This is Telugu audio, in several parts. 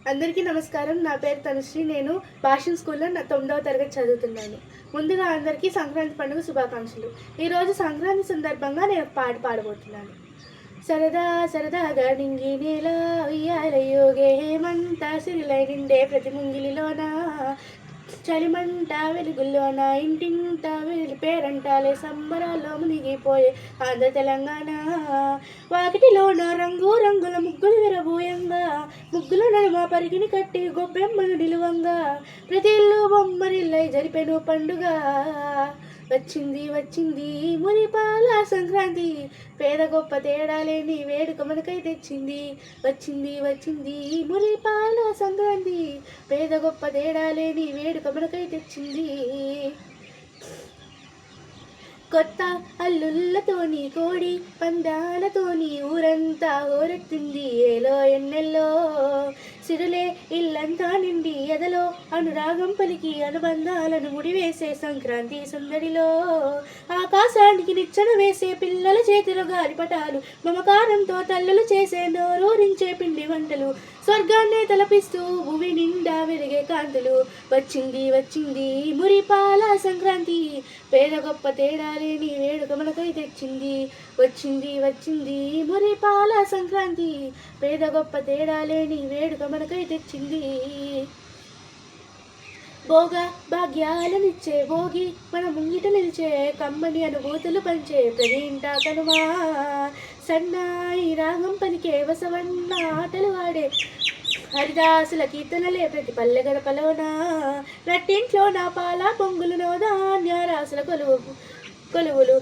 అందరికీ నమస్కారం. నా పేరు తనుశ్రీ. నేను భాషన్ స్కూల్‌లో 9వ తరగతి చదువుతున్నాను. ముందుగా అందరికీ సంక్రాంతి పండుగ శుభాకాంక్షలు. ఈరోజు సంక్రాంతి సందర్భంగా నేను ఒక పాట పాడబోతున్నాను. సరదా సరదాగా నింగి నేల ఉయ్యాలయ్యో గేమంతా సిరిలై నిండే ప్రతి ముంగిలిలోన చలిమంట వెలుగుల్లోన ఇంటింట వెలి పేరంటాలే సంబరాల్లో మునిగిపోయే ఆంధ్ర తెలంగాణ వాకిటిలోన రంగు రంగుల ముగ్గులు విరబోయంగా ముగ్గుల నడుమ పరిగిని కట్టి గొబ్బెమ్మను నిలువంగా ప్రతి ఇల్లు బొమ్మరిల్లై జరిపెను పండుగ వచ్చింది వచ్చింది మురిపాల సంక్రాంతి పేద గొప్ప తేడా లేని వేడుక మనకై తెచ్చింది వచ్చింది వచ్చింది మురిపాల సంక్రాంతి పేద గొప్ప తేడా లేని వేడుక మనకై తెచ్చింది కొత్త అల్లుళ్ళతోని కోడి పందాలతోని ఊరంతా హోరెత్తింది ఏలో ఎన్నెల్లో సిరులే ఇల్లంతా నిండి ఎదలో అనురాగం పలికి అనుబంధాలను ముడివేసే సంక్రాంతి సందడిలో ఆకాశానికి నిచ్చెన వేసే పిల్లల చేతిలో గాలిపటాలు మమకారంతో తల్లులు చేసే నోరూరించే పిండి వంటలు స్వర్గాన్నే తలపిస్తూ భూమి నిండా వెలిగే కాంతులు వచ్చింది వచ్చింది మురిపాల సంక్రాంతి పేద గొప్ప తేడా లేని వేడుక మనకై తెచ్చింది వచ్చింది వచ్చింది మురిపాల సంక్రాంతి పేద గొప్ప తేడా లేని వేడుక మనకై తెచ్చింది భోగ భాగ్యాలనిచ్చే భోగి మన ముంగిట నిలిచే కమ్మని అనుభూతులు పంచే ప్రతి ఇంటా కనుమా సన్నాయి రాగం పలికే వసవన్న ఆటలు ఆడే హరిదాసుల కీర్తనలే ప్రతి పల్లె గడపలోన రట్టింట్లో నా పాల పొంగులునో ధాన్య రాసుల కొలువులు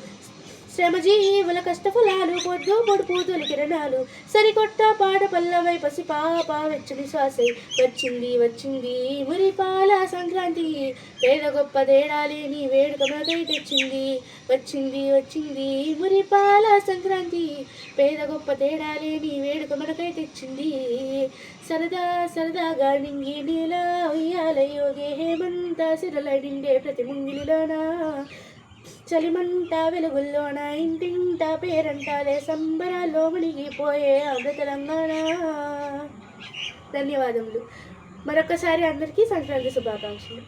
శ్రమజీవుల కష్టఫలాలు పొద్దు పొడుపు తొలి కిరణాలు సరికొట్ట పాట పల్లవై పసి పాప వెచ్చని శ్వాసై వచ్చింది వచ్చింది మురిపాల సంక్రాంతి పేద గొప్ప తేడా లేని వేడుక మనకై తెచ్చింది వచ్చింది వచ్చింది మురిపాల సంక్రాంతి పేద గొప్ప తేడా లేని వేడుక మనకై తెచ్చింది సరదా సరదాగా నింగి నీల ఉయ్యాలయ్యో హేమంత సిరల నిండే ప్రతి ముంగిలిలోన చలిమంట వెలుగుల్లోన ఇంటింట పేరంటాలే సంబరాల్లో మునిగిపోయే ఆంధ్ర తెలంగాణ. ధన్యవాదములు. మరొకసారి అందరికీ సంక్రాంతి శుభాకాంక్షలు.